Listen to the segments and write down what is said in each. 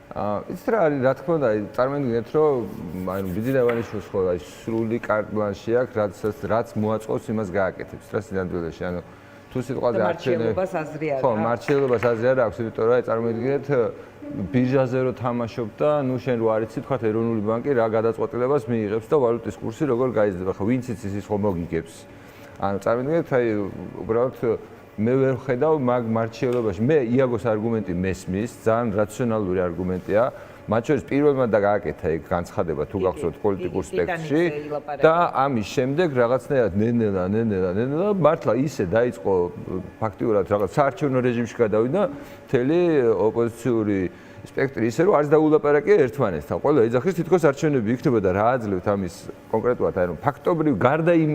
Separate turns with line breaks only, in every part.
იცით რა არის, რა თქმა უნდა, წარმოვიდგინეთ, რომ აი ბიძინა ივანიშვილს ხო აი სრული კარტ-ბლანში აქვს, რაც მოაწყობს, იმას გააკეთებს რა სინამდვილეში. ანუ თუ სიტყვაზე
მარჩიელობას აზრი არ აქვს.
ხო, მარჩიელობას აზრი არ აქვს, იმიტომ რომ აი წარმოვიდგინეთ ბირჟაზე რო თამაშობ და ნუ შენ რო არ იცი, თქვა ეროვნული ბანკი რა გადაწყვეტილებას მიიღებს და ვალუტის კურსი როგორ გაიზრდება. ხო, ვინც იცის ის ხომ მოგიგებს. ანუ წარმოვიდგინეთ, აი უბრალოდ მე ვერ ხედავ მაგ მარჩიელობაში. მე იაგოს არგუმენტი მესმის, ძალიან რაციონალური არგუმენტია. მათ შორის პირველმა და გააკეთა ეგ განცხადება თუ გახსოვთ პოლიტიკურ სპექტრში და ამის შემდეგ რაღაცნაირად ნენელა მართლა ისე დაიწყო ფაქტიურად რაღაც საარჩევნო რეჟიმში გადავიდა მთელი ოპოზიციური სპექტრი ისე რომ არც დაულაპარაკია ერთმანეთთან. ყველა ეძახის თითქოს არჩევნები იქნებოდა რა აძლევთ ამის კონკრეტულად აი რომ ფაქტობრივ გარდა იმ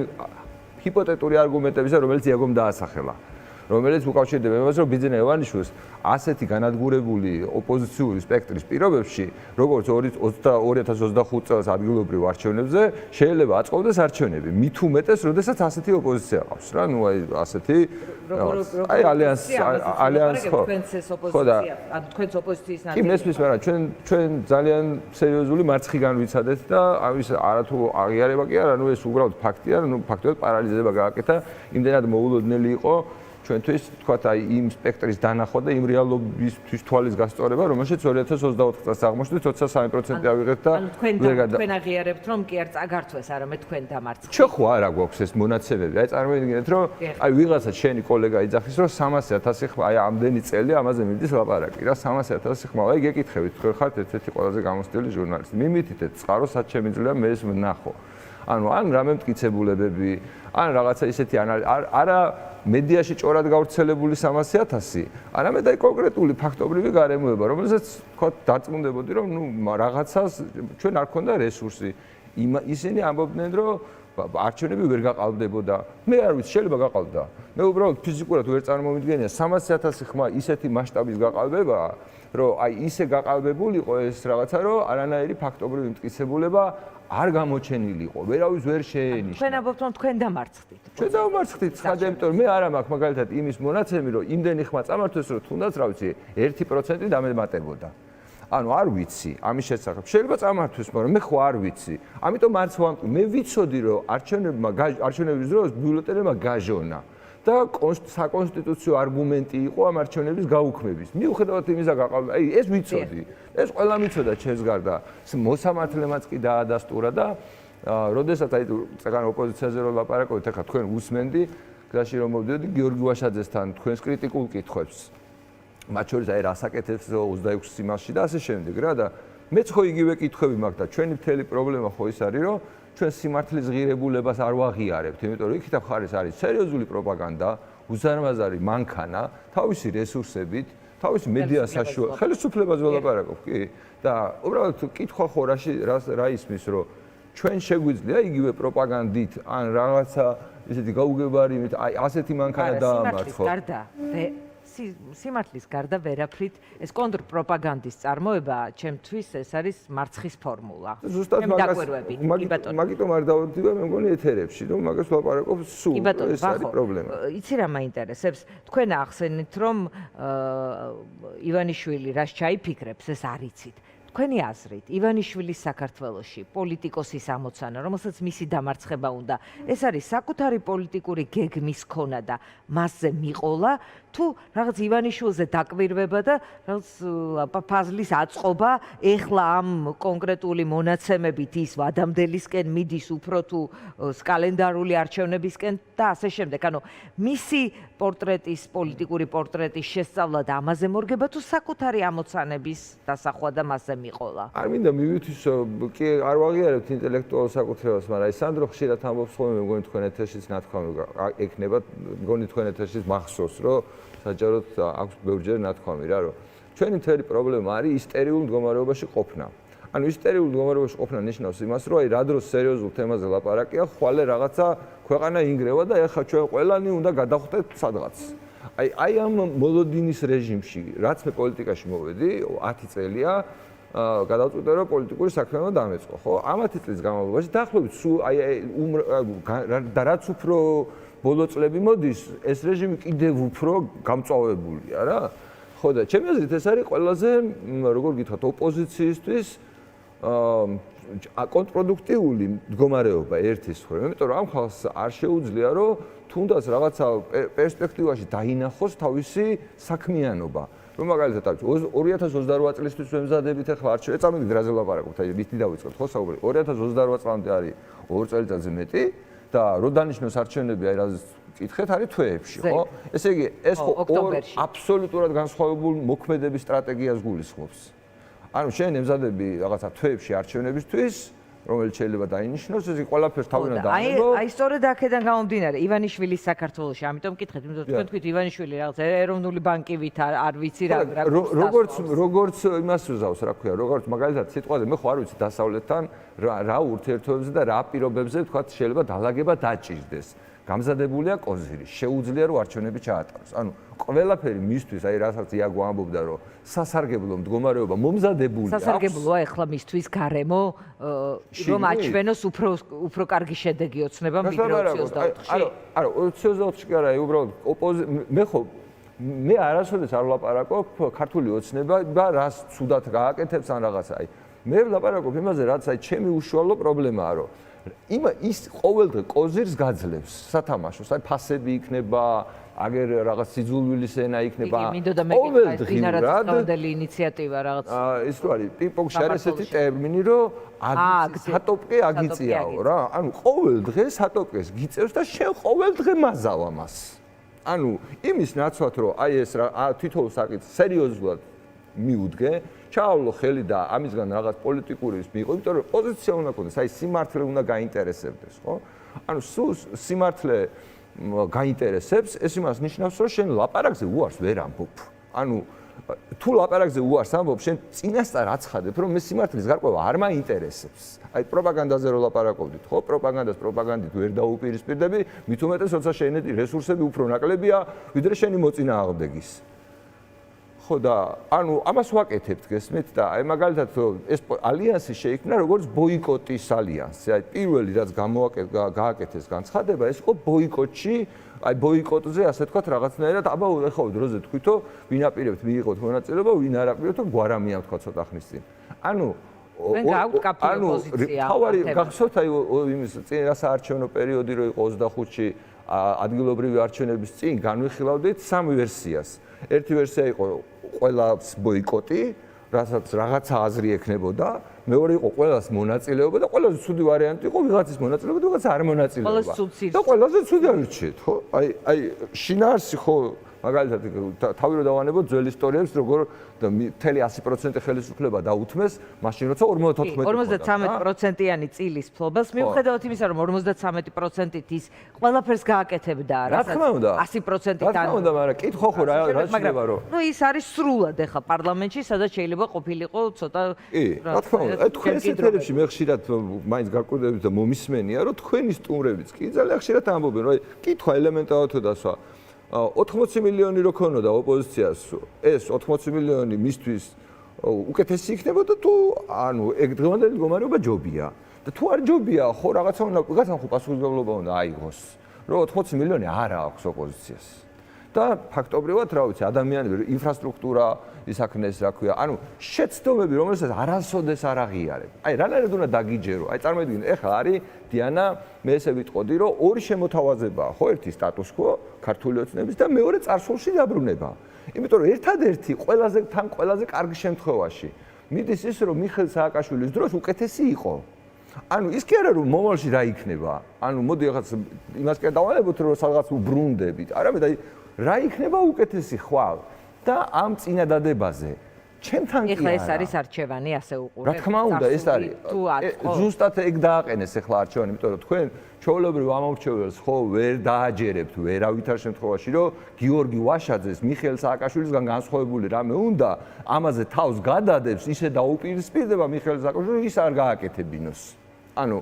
ჰიპოთეტური არგუმენტებისა რომელიც იაგომ დაასახელა. რომელიც უკავშირდება იმას, რომ ბიძინა ივანიშვილს ასეთი განადგურებული ოპოზიციური სპექტრის პირობებში, როგორც 2025 წელს ადგილობრივ არჩევნებზე შეიძლება აწყობდეს არჩევნები. მით უმეტეს, როდესაც ასეთი ოპოზიცია ყავს რა, ნუ აი ასეთი აი ალიანსი ხო.
ხო და ანუ თქვენს ოპოზიციის ნაწილი.
კი მესმის, მაგრამ ჩვენ ძალიან სერიოზული მარცხიდან ვიცადეთ და ამის არათუ აღიარება კი არა, ნუ ეს უბრალოდ ფაქტია, ნუ ფაქტობრივად პარალიზება გააკეთა, იმდენად მოულოდნელი იყო ჩვენთვის თქვათ აი იმ სპექტრის დანახვა და იმ რეალობისთვის თვალის გასწორება, რომელშიც 2024 წელს აღმოჩნდა 23% ავიღეთ და
თქვენ აღიარებთ რომ კი არ წაგართვეს, არამედ თქვენ დამარცხეთ.
ჩვენ ხო არა გვაქვს ეს მონაცემები. აი წარმოვიდგინეთ რომ აი ვიღაცა შენი კოლეგა იძახის რომ 300,000 ხმა აი ამდენი წელი ამაზე მიდის ლაპარაკი რა 300,000 ხმა. აი გეკითხებით, თქვენ ხართ ერთ-ერთი ყველაზე გამოცდილი ჟურნალისტი. მიმითითეთ წყარო სად შემიძლია მე ეს ვნახო. ანუ ან რამე მტკიცებულებები, ან რაღაცა ისეთი არა მედიაში ჭორად გავრცელებული 300,000, არამედ აი კონკრეტული ფაქტობრივი გარემოება, რომელზეც თქვა დარწმუნდებოდი, რომ ნუ რაღაცას ჩვენ არ ქონდა რესურსი. ისინი ამბობდნენ, რომ არჩევნები ვერ გაყალბდებოდა. მე არ ვიცი, შეიძლება გაყალბდა. მე უბრალოდ ფიზიკურად ვერ წარმოვიდგენია 300,000 ხმა ისეთი მასშტაბის გაყალბებაა, რომ აი ისე გაყალბებულიყო ეს რაღაცა, რომ არანაირი ფაქტობრივი მტკიცებულება არ გამოჩენილიყო, ვერავის ვერ შეენიშნა.
თქვენ ამბობთ, რომ თქვენ დამარცხდით.
ჩვენ დავმარცხდით, ცხადია, იმიტომ რომ მე არ მაქვს მაგალითად იმის მონაცემი, რომ იმდენი ხმა წამართვეს, რომ თუნდაც რა ვიცი, 1% დამემატებოდა. ანუ არ ვიცი, ამის შესახებ. შეიძლება წამართვეს, მაგრამ მე ხო არ ვიცი. ამიტომ არც ვამბობ, მე ვიცოდი, რომ არჩევნების დროს ბიულეტენებმა გაჟონა. და საკონსტიტუციო არგუმენტი იყო ამ არჩევნების გაუქმების. მიუხედავად იმისა, აი ეს ვიცოდი. ეს ყველა მიცოდა ჩემს გარდა. მოსამართლემაც კი დაადასტურა და როდესაც აი წეგან ოპოზიციაზე რო ლაპარაკობთ, ახლა თქვენ უსმენდი, გზაში რომ მოვდიოდი გიორგი ვაშაძესთან თქვენს კრიტიკულ კითხვებს. მათ შორის აი რასაკეთებს 26 იმასში და ასე შემდეგ რა და მეც ხო იგივე კითხვები მაქვს და ჩვენი მთელი პრობლემა ხო ის არის, რომ ჩვენ სიმართლის ღირებულებას არ ვაღიარებთ, იმიტომ რომ იქით მხარეს არის სერიოზული პროპაგანდა, უზარმაზარი მანქანა, თავისი რესურსებით, თავისი მედია საშუალებით, ხელისუფლებაზე ვლაპარაკობ, კი? და უბრალოდ კითხვა ხო რა ისმის, რომ ჩვენ შეგვიძლია იგივე პროპაგანდით ან რაღაცა ისეთი გაუგებარი, აი ასეთი მანქანა დაამარცხო.
სიმართლის გარდა ვერაფრით ეს კონტრპროპაგანდის წარმოება ჩემთვის ეს არის მარცხის ფორმულა.
ზუსტად მაგიტომ არ დავდივარ მე მგონი ეთერებში, რომ მაგას ვლაპარაკობ სულ ეს არის პრობლემა.
იცი რა მაინტერესებს? თქვენ ახსენეთ რომ ივანიშვილი რას ჩაიფიქრებს, ეს არ იცით. თქვენი აზრით, ივანიშვილის საქართველოში პოლიტიკოსის ამოცანა, რომელსაც მისი დამარცხება უნდა, ეს არის საკუთარი პოლიტიკური გეგმის ქონა და მასზე მიყოლა, თუ რაღაც ივანიშვილზე დაკვირვება და რაღაც ფაზლის აწყობა, ეხლა ამ კონკრეტული მონაცემებით ის ვადამდელისკენ მიდის უფრო თუ კალენდარული არჩევნებისკენ და ასე შემდეგ. ანუ მისი პორტრეტის, პოლიტიკური პორტრეტის შესწავლა და ამაზე მორგება თუ საკუთარი ამოცანების დასახვა და მასზე მიყოლა.
არ მინდა მივითვის, კი არ ვაღიარებთ ინტელექტუალურ საკუთრებას, მაგრამ აი სანდრო ხშირად ამბობს ხოლმე, მგონი თქვენ ეთერშიც ნათქვამი ექნება, მგონი თქვენ ეთერშიც მახსოვს, რომ საჯაროდ აქვს ბევრჯერ ნათქვამი რა, რომ ჩვენი მთელი პრობლემა არის ისტერიულ მდგომარეობაში ყოფნა. ანუ ისტერიულ მდგომარეობაში ყოფნა ნიშნავს იმას, რომ აი რა დროს სერიოზულ თემაზე ლაპარაკია, ხვალე რაღაცა ქვეყანა ინგრევა და ეხლა ჩვენ ყველანი უნდა გადავხვდეთ სადღაც. აი ამ მოლოდინის რეჟიმში, რაც მე პოლიტიკაში მოვედი, 10 წელია გადავწყვიტე რომ პოლიტიკური საქმეა დამეწყო, ხო? ამ 10 წლის განმავლობაში დაახლოებით სულ აი და რაც უფრო ბოლო წლები მოდის, ეს რეჟიმი კიდევ უფრო გამწვავებულია რა. ხო და ჩემი აზრით ეს არის ყველაზე როგორ გითხრათ ოპოზიციისთვის კონტრპროდუქტიული მდგომარეობა ერთის მხრივ, იმიტომ რომ ამ ხალხს არ შეუძლია რომ თუნდაც რაღაცა პერსპექტივაში დაინახოს თავისი საქმიანობა. რომ მაგალითად 2028 წლისთვის ვემზადებით ახლა არჩევნები, წამოვიდეთ რაზე ვლაპარაკობთ, აი რითი დავიწყოთ ხო საუბარი. 2028 წლამდე არის 2 წელიწადზე მეტი და რო დანიშნოს არჩევნები, აი რაზე კითხეთ, არის თვეებში, ხო? ესე იგი, ეს ხო აბსოლუტურად განსხვავებულ მოქმედების სტრატეგიას გულისხმობს. ანუ შენ ემზადები რაღაცა თვეებში არჩევნებისთვის, რომელიც შეიძლება დაინიშნოს, ეს ყველაფერს თავიდან დაანებო.
აი სწორედ აქედან გამომდინარე, ივანიშვილის საქართველოში, ამიტომ მკითხეთ, იმიტომ რომ თქვენ თქვით ივანიშვილი რაღაც ეროვნული ბანკივით არ ვიცი რა
როგორც იმას უზავს, რა ქვია, როგორც მაგალითად სიტყვაზე მე ხო არ ვიცი დასავლეთთან რა ურთიერთობებზე და რა პირობებზე თქვა შეიძლება დალაგება დაჭირდეს. გამზადებულია კოზირი, შეუძლია რომ არჩევნები ჩაატაროს. ანუ ყველაფერი მისთვის, აი რასაც იაგო ამბობდა, რომ სასარგებლო მდგომარეობა მომზადებულია.
სასარგებლოა ახლა მისთვის გარემო, რომ აჩვენოს უფრო კარგი შედეგი ოცნება მიგრაციის 24-ში.
არა, 24-ში კი არა, უბრალოდ მე არასოდეს არ ვლაპარაკობ ქართული ოცნება და რას ცუდად გააკეთებს ან რაღაცა. აი, მე ვლაპარაკობ იმაზე, რაც აი ჩემი უშუალო პრობლემაა, რომ ის ყოველდღე კოზირს გაძლევს სათამაშოს, აი ფასები იქნება, აგერ რაღაც სიძულვილის ენა იქნება.
ყოველდღიურად ინიციატივა რაღაც.
ის თუ არის პინგ-პონგში არის ესეთი ტერმინი, რომ სატოპკე აგიწიაო რა. ანუ ყოველდღე სატოპკეს გიწევს და შენ ყოველდღე მაზავ ამას. ანუ იმის ნაცვლად, რომ აი ეს თითოეულ საკითხს სერიოზულად მიუდგე, ჩაავლო ხელი და ამისგან რაღაც პოლიტიკური ის მიიღო, იმიტომ რომ პოზიცია უნდა ქონდეს, აი სიმართლე უნდა გაინტერესებდეს, ხო? ანუ სულ სიმართლე გაინტერესებს, ეს იმას ნიშნავს, რომ შენ ლაპარაკზე უარს ვერ ამბობ. ანუ თუ ლაპარაკზე უარს ამბობ, შენ წინასწარ აცხადებ, რომ მე სიმართლის გარკვევა არ მაინტერესებს. აი პროპაგანდაზე რო ლაპარაკობდით, ხო? პროპაგანდით ვერ დაუპირისპირდები, მით უმეტეს, როცა შენეთი რესურსები უფრო ნაკლებია, ვიდრე შენი მოწინააღმდეგის. ხო და ანუ ამას ვაკეთებთ გესმით და აი მაგალითად ეს ალიანსი შეიქმნა როგორც ბოიკოტის ალიანსი. აი პირველი რაც გააკეთეს განცხადება ეს იყო ბოიკოტში, აი ბოიკოტზე ასე თქვათ რაღაცნაირად აბა ეხლა დროზე თქვითო ვინ აპირებთ მიიღოთ მონაწილეობა, ვინ არ აპირებთ გვარამია თქვა ცოტა ხნის წინ. ანუ თავარი გახსოვთ აი იმის წინ რა საარჩევნო პერიოდი რო იყო 25-ში ადგილობრივი არჩევნების წინ განვიხილავდით სამი ვერსიას. ერთი ვერსია იყო ყველას ბოიკოტი, რასაც რაღაცა აზრი ექნებოდა, მეორე იყო ყველას მონაწილეობა და ყველაზე ცუდი ვარიანტი იყო ვიღაცის მონაწილეობა და ვიღაც არ მონაწილეობა. და ყველაზე ცუდი არჩიეთ, ხო? აი შინაარსი ხო მაგალითად თავი რო დავანებოთ ძველ ისტორიებს, როგორ მთელი 100% ხელისუფლება დაუთმეს, მაშინ როცა
53%-იანი წილის ფლობას მიუხედავად იმისა, რომ 53%-ით ის ყველაფერს გააკეთებდა,
რასაც
100%-ით
რა თქმა უნდა, მაგრამ კითხვა ხო რა შეიძლება რომ
ნუ ის არის სრულად ახლა პარლამენტში, სადაც შეიძლება ყოფილიყო ცოტა
რა თქმა უნდა, თქვენ ესეთერებში მე ხშირად მაინც გაკვირდებით და მომისმენია, რომ თქვენი სტუმრებიც კი ძალიან ხშირად ამბობენ, რომ კითხვა ელემენტარულად დასვა 80 მილიონი რო ქონოდა ოპოზიციას, ეს 80 მილიონი მისთვის უკეთესი იქნებოდა თუ ანუ ეგ დღევანდელი მდგომარეობა ჯობია. და თუ არ ჯობია, ხო რაღაცა ხო პასუხისმგებლობა უნდა აიღოს, რომ 80 მილიონი არ აქვს ოპოზიციას. და ფაქტობრივად რა ვიცი, ადამიანები ინფრასტრუქტურა ისაქნეს, რა ქვია, ანუ შეცდომები, რომელსაც არასოდეს არ აღიარებ. აი რანაირად უნდა დაგიჯერო. აი წარმოიდგინე, ეხლა არის დიანა, მე ესე ვიტყოდი, რომ ორი შემოთავაზებაა, ხო, ერთი სტატუს კვო ქართული ოცნების და მეორე წარსულში დაბრუნება. იმიტომ რომ ერთადერთი ყველაზე კარგი შემთხვევაში მიდის ის, რომ მიხეილ სააკაშვილის დროს უკეთესი იყო. ანუ ის კი არა რომ მომავალში რა იქნება. ანუ მოდი რაღაც იმას კი დავანებოთ, რომ სადღაც უბრუნდებით. არამედ აი რა იქნება უკეთესი ხვალ და ამ წინადადებაზე ჩემთან კი არა.
ეხლა ეს არის არჩევანი, ასე უყურებ.
რა თქმა უნდა, ეს არის. ზუსტად ეგ დააყენეს ეხლა არჩევანი, იმიტომ რომ თქვენ ჩვეულებრივ ამორჩეველს ხო ვერ დააჯერებთ ვერავითარ შემთხვევაში, რომ გიორგი ვაშაძეს მიხეილ სააკაშვილისგან განსხვავებული რამე უნდა, ამაზე თავს გადადებს, ისე დაუპირისპირდება მიხეილ სააკაშვილს, ის არ გააკეთებინოს. ანუ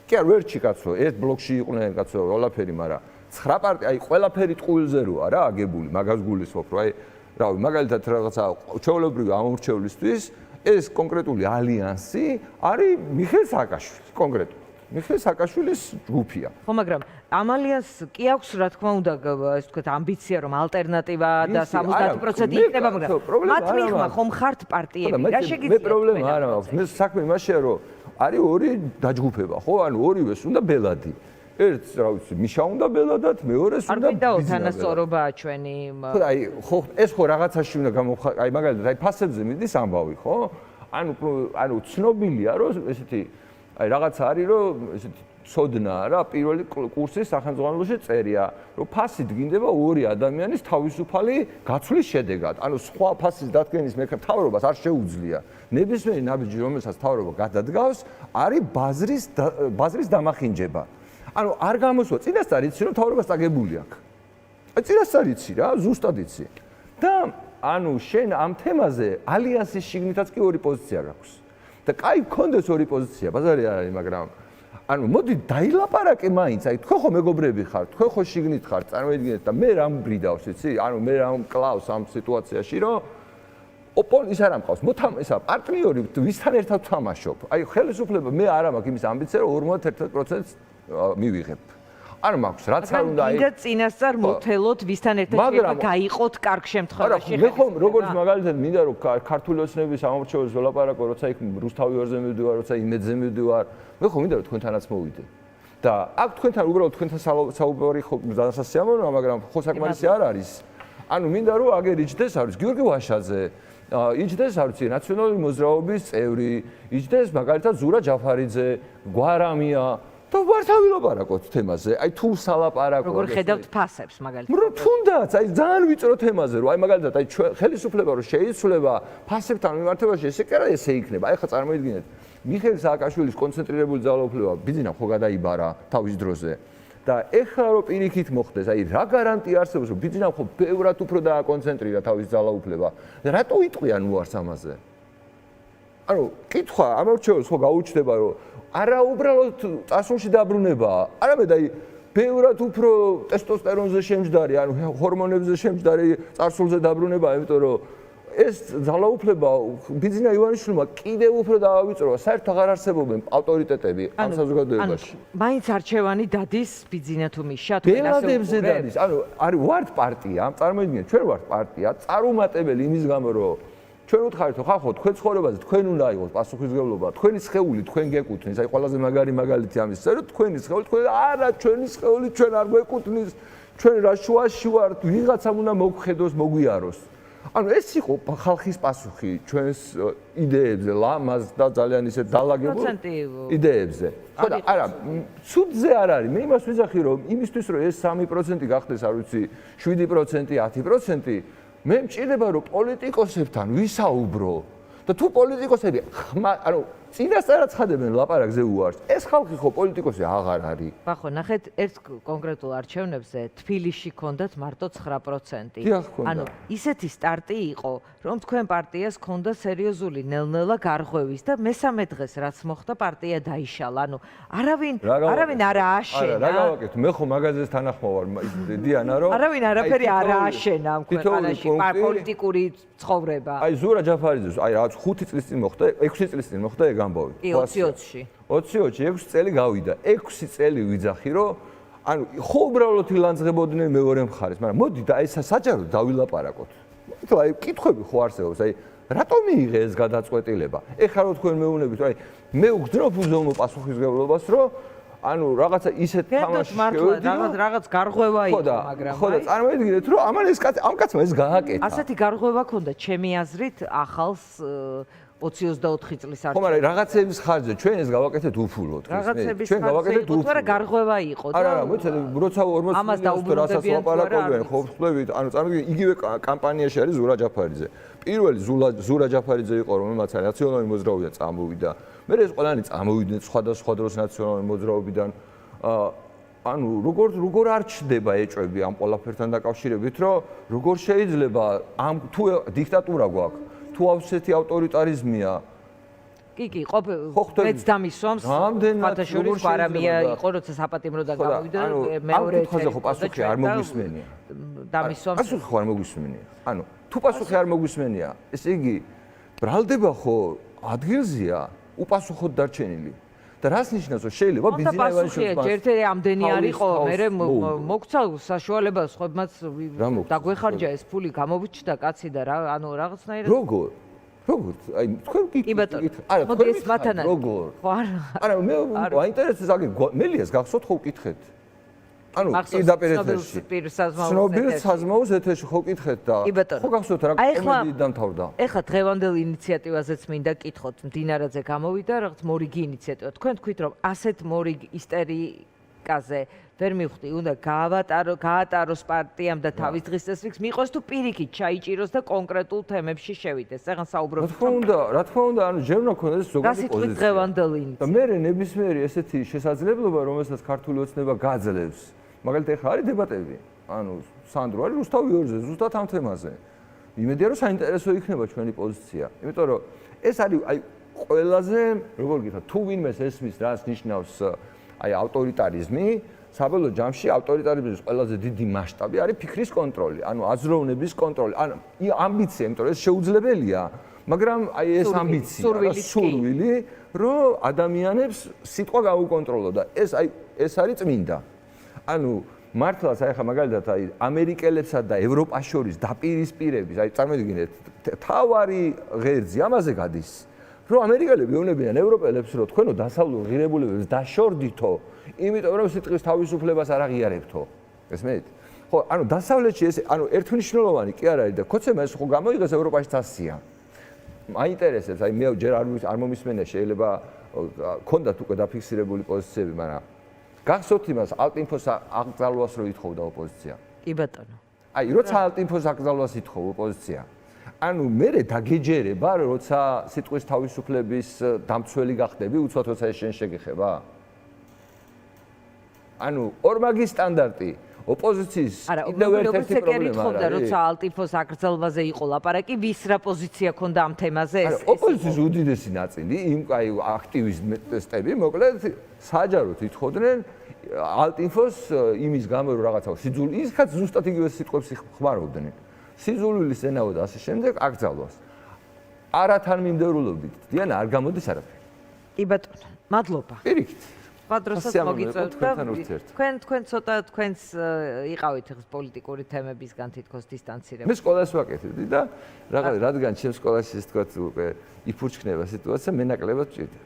კი არ ვერჩი კაცო, ერთ ბლოკში იყვნენ კაცო ყველაფერი, მაგრამ 9 პარტია, აი ყველაფერი ტყუილზე როა რა აგებული, მაგას გულისხმობ, რომ აი რავი, მაგალითად რაღაცა ჩვეულებრივი ამორჩევლისთვის ეს კონკრეტული ალიანსი არის მიხეილ სააკაშვილი, კონკრეტულად. მიხეილ სააკაშვილის ჯგუფია.
ხო, მაგრამ ამალიას კი აქვს რა თქმა უნდა ეს თქვა ამბიცია რომ ალტერნატივა და 70% იქნება, მაგრამ მათ მიღმა ხომ ხართ პარტიები, რა შეგიძლიათ?
მე პრობლემა არ აქვს. მე საქმე იმაშია რომ არის ორი დაჯგუფება, ხო? ანუ ორივეს უნდა ბელადი. ერთს რა ვიცი, მიშა უნდა ბელადათ, მეორეს უნდა
არ მინდა თანასწორობაა ჩვენი.
ხო, აი, ხო, ეს ხო რაღაცაში უნდა გამოხატო. აი, მაგალითად, აი ფასებზე მიდის ამბავი, ხო? ანუ ცნობილია რომ ესეთი აი რაღაცა არის რომ ესეთი ცოდნაა რა პირველი კურსის სახელმძღვანელოში წერია რომ ფასი დგინდება ორი ადამიანის თავისუფალი გაცვლის შედეგად. ანუ სხვა ფასის დადგენის მთავრობას არ შეუძლია. ნებისმიერი ნაბიჯი რომელსაც მთავრობა გადადგავს არის ბაზრის დამახინჯება. ანუ არ გამოსვა წინასწარ იცი რომ მთავრობას წაგებული აქვს. აი წინასწარ იცი რა, ზუსტად იცი. და ანუ შენ ამ თემაზე ალიანსის შიგნითაც კი ორი პოზიცია გაქვს. და კაი გქონდეს ორი პოზიცია, ბაზარი არ არის, მაგრამ ანუ მოდი დაილაპარაკე მაინც, აი თქვენ ხო მეგობრები ხართ, თქვენ ხო შიგნით ხართ, წარმოიდგინეთ და მე რამ ბრიდავს, იცი? ანუ მე რამ კლავს ამ სიტუაციაში, რომ ის არ ამყავს, ისა პარტნიორი ვისთან ერთად თამაშობ. აი ხელისუფლება მე არ მაქვს იმის ამბიცია, რომ 51% მივიღებ. არ მაქვს, რაც არ უნდა
აი. და წინასწარ მოთელოთ ვისთან ერთად შეიძლება გაიყოთ კარგ შემთხვევაში.
მე ხომ როგორც მაგალითად მინდა რომ ქართული ოცნების ამორჩეულს ველაპარაკო, როცა იქ რუსთავი ვარზე მივდივარ, როცა იმედზე მივდივარ, მე ხომ მინდა რომ თქვენთანაც მოვიდე. და აქ თქვენთან უბრალოდ თქვენთან საუბარი ხო დასასიამოვნოა, მაგრამ ხო საკმარისი არ არის. ანუ მინდა რომ აგერ იჯდეს არის გიორგი ვაშაძე, იჯდეს არ ვიცი ნაციონალური მოძრაობის წევრი, იჯდეს მაგალითად ზურა ჯაფარიძე, გვარამია და ვართავ ვილაპარაკოთ თემაზე. აი თუ სალაპარაკო
როგორ ხედავთ ფასებს მაგალითად?
თუნდაც აი ძალიან ვიწრო თემაზე რომ აი მაგალითად აი ხელისუფლება რომ შეიცვლება ფასებთან მიმართებაში ესე კი არა ესე იქნება. აი ხა წარმოიდგინეთ მიხეილ სააკაშვილის კონცენტრირებული ძალაუფლება ბიძინა ხო გადაიბარა თავის დროზე და ეხლა რომ პირიქით მოხდეს აი რა გარანტია არსებობს რომ ბიძინა ხო ბევრად უფრო დააკონცენტრირა თავის ძალაუფლება და რატო იტყვიან უარს ამაზე? ანუ კითხვა ამორჩეულს ხო გაუჩნდება რომ არა უბრალოდ წასულში დაბრუნებაა, არამედ აი ბევრად უფრო ტესტოსტერონზე შემჯდარი, ანუ ჰორმონებზე შემჯდარი წარსულზე დაბრუნებაა, იმიტომ რომ ეს ძალაუფლება ბიძინა ივანიშვილმა კიდევ უფრო დაავიწროა, საერთოდ აღარ არსებობენ ავტორიტეტები ამ საზოგადოებაში.
მაინც არჩევანი დადის ბიძინა თუ მიშა თუ
ბელადებზე დადის, ანუ არის ვართ პარტია, წარმოიდგინეთ, ჩვენ ვართ პარტია, წარუმატებელი იმის გამო რომ ჩვენ უთხარით ხო თქვენ ცხოვრებაზე თქვენ უნდა იყოს პასუხისმგებლობა თქვენი სხეული თქვენ გეკუთვნის აი ყველაზე მაგარი მაგალითი ამის წერო თქვენი სხეული თქვენ არა ჩვენი სხეული ჩვენ არ გვეკუთვნის ჩვენ რა შუაში ვართ ვიღაცამ უნდა მოგხედოს მოგვიაროს ანუ ეს იყო ხალხის პასუხი ჩვენს იდეებზე ლამაზ და ძალიან ისე დალაგებულ იდეებზე ხო და არა ცუდზე არ არის მე იმას ვიძახი რომ იმისთვის რომ ეს 3% გახდეს არ ვიცი 7% 10% მე მჭირდება რომ პოლიტიკოსებთან ვისაუბრო და თუ პოლიტიკოსები ანუ წინასწარ ცხადებენ ლაპარაკზე უარს ეს ხალხი ხო პოლიტიკოსი აღარ არის
ხო ნახეთ ერთ კონკრეტულ არჩევნებზე თბილისში ქონდათ მარტო 9% ანუ ისეთი სტარტი იყო რომ თქვენ პარტიას ქონდა სერიოზული ნელ-ნელა გარღვევის და მესამე დღეს რაც მოხდა პარტია დაიშალა ანუ არავინ არ ააშენა
რა გავაკეთე მე ხო მაღაზიას თანახმა ვარ დიანა რომ
არავინ არაფერი არ ააშენა ამ ქვეყანაში პოლიტიკური ცხოვრება
აი ზურა ჯაფარიძეს აი რაღაც 5 წლის წინ მოხდა 6 წლის წინ მოხდა ეგ ამბავი
20-ში
6 წელი გავიდა 6 წელი ვიძახი რომ ანუ ხო უბრალოდ ილანძღებოდნენ მეორე მხარეს მაგრამ მოდი და ეს საჯაროდ დავილაპარაკოთ თქო აი კითხვები ხო არსებობს აი რატომ მიიღე ეს გადაწყვეტილება ეხლა რო თქვენ მეუბნებით აი მე ვგრძნობ უზომო პასუხისმგებლობას რომ ანუ რაღაცა ისეთ თამაში
შევედი რაღაც გარღვევა იყო მაგრამ
ხო და წარმოიდგინეთ რომ ამან ეს კაცი ამ კაცმა ეს გააკეთა
ასეთი გარღვევა ქონდა ჩემი აზრით ახალს 20-24 წლის არჩევნებში.
ხო, მაგრამ რაღაცების ხარჯზე ჩვენ ეს გავაკეთეთ უფულოდ.
ჩვენ გავაკეთეთ უფულოდ. არა, გარღვევა იყო და
არა, მოიცადე, როცა 40 რასაც ლაპარაკობენ, ხო, ხსნებით, ანუ წარმოგიდგენ, იგივე კამპანიაში არის ზურა ჯაფარიძე. პირველი ზურა ჯაფარიძე იყო, რომელმაც ნაციონალური მოძრაობიდან წამოვიდა. მერე ეს ყველანი წამოვიდნენ სხვადასხვა დროს ნაციონალური მოძრაობიდან. ანუ როგორ არ ჩდება ეჭვები ამ ყველაფერთან დაკავშირებით, რომ როგორ შეიძლება ამ თუ დიქტატურა გვაქვს თუ ავსეთი ავტორიტარიზმია
კი მეც დამისვამს ფათაშორის პარამია იყო როცა საპატიმროდა გამოვიდა მეორე
ხაზე ხო პასუხი არ მოგვისმენია
დამისვამს
პასუხი ხო არ მოგვისმენია ანუ თუ პასუხი არ მოგვისმენია ესე იგი ბრალდება ხო ადგილზეა უპასუხოდ დარჩენილი და რას ნიშნავს, რომ შეიძლება ბიზნესი
პასუხია ჯერ ამდენი არისო, მე მოგცა საშუალება სხვებმაც დაგვეხარჯა ეს ფული, გამოვიჩნდა კაცი და რა, ანუ რაღაცნაირად
როგორ? აი თქვენ გიკითხეთ. არა,
მოდი ეს მათანა.
როგორ?
ხო არა.
არა, მე აინტერესებს აგერ მელიას გახსოვთ ხო ვკითხეთ? ანუ პირდაპირ ეთერში. ცნობილ საზმაოს ეთერში ხო ვკითხეთ და ხო გახსოვთ რა კომედიით დამთავრდა?
ეხლა დღევანდელ ინიციატივაზეც მინდა კითხოთ. მდინარაძე გამოვიდა რაღაც მორიგი ინიციატივა. თქვენ თქვით რომ ასეთ მორიგ ისტერიკაზე ვერ მივხვდი, უნდა გაატაროს პარტიამ და თავის დღის წესრიგს მიყვეს თუ პირიქით ჩაიჭიროს და კონკრეტულ თემებში შევიდეს. ეხლა საუბრობთ.
რა თქმა უნდა, ანუ ჯერ უნდა ქონდეს ზოგადი პოზიცია.
გასიტყვით დღევანდელ ინიციატივას.
და მე ნებისმიერი ესეთი შესაძლებლობა, რომელსაც ქართული ოცნება გაძლევს. მაგალითად ეხლა არის დებატები. ანუ სანდრო არის რუსთავი ორზე, ზუსტად ამ თემაზე. იმედია რომ საინტერესო იქნება ჩვენი პოზიცია. იმიტომ რომ ეს არის აი ყველაზე, როგორ გითხრათ, თუ ვინმეს ესმის რას ნიშნავს აი ავტორიტარიზმი, საბოლოო ჯამში ავტორიტარიზმის ყველაზე დიდი მასშტაბი არის ფიქრის კონტროლი, ანუ აზროვნების კონტროლი, ანუ ამბიცია, იმიტომ რომ ეს შეუძლებელია, მაგრამ აი ეს ამბიცია, სურვილი, რომ ადამიანებს სიტყვა გაუკონტროლო და ეს არის წმინდა. ანუ მართლაც აი ხა მაგალითად აი ამერიკელებსა და ევროპას შორის დაპირისპირების, აი წარმოვიდგინეთ, თავარი ღერძი ამაზე გადის, რომ ამერიკელები ეუბნებიან ევროპელებს, რომ თქვენო დასავლურ ღირებულებებს დაშორდითო, იმიტომ რომ სიტყვის თავისუფლებას არ აღიარებთო. ესმენთ? ხო, ანუ დასავლეთში ეს ანუ ერთმნიშვნელოვანი კი არ არის და ქოცემა ეს ხო გამოიღეს ევროპაში თასია. მაინტერესებს, აი მე ჯერ არ მომისმენია, შეიძლება ქონდათ უკვე დაფიქსირებული პოზიციები, მაგრამ გახსოვთ იმას ალტინფოს აკრძალვას რო ითხოვდა ოპოზიცია?
კი ბატონო.
აი, როცა ალტინფოს აკრძალვას ითხოვ ოპოზიცია, ანუ მე დაგეჯერება, როცა სიტყვის თავისუფლების დამცველი გახდები, უცბად როცა ეს შენ შეგეხება? ანუ ორმაგი სტანდარტი ოპოზიციის კიდევ ერთ-ერთი პრობლემაა.
არა, როცა ალტინფოს აკრძალვაზე იყო ლაპარაკი, ვის რა პოზიცია ქონდა ამ თემაზე?
ოპოზიციის უდიდესი ნაწილი, იმ აი აქტივისტები, მოკლედ საჯაროდ ითხოვდნენ ალტინფოს იმის გამო რომ რაღაცა სიძული, ისქაც ზუსტად იგივე სიტყვებს ხმარობდნენ. სიძულვილის ენაო და ასე შემდეგ აკრძალვას. არათანმიმდევრულობით, დიანა არ გამოდის არაფერი.
კი ბატონო, მადლობა.
პირიქით.
პადროსაც მოგიწევთ და თქვენ ცოტა თქვენს იყავით ხეს პოლიტიკური თემებისგან თითქოს დისტანცირებული.
მე სკოლას ვაკეთებდი და რადგან ჩემს სკოლაში ეს თქვა უკვე იფურჩქნება სიტუაცია, მე ნაკლებად ვჭირდა.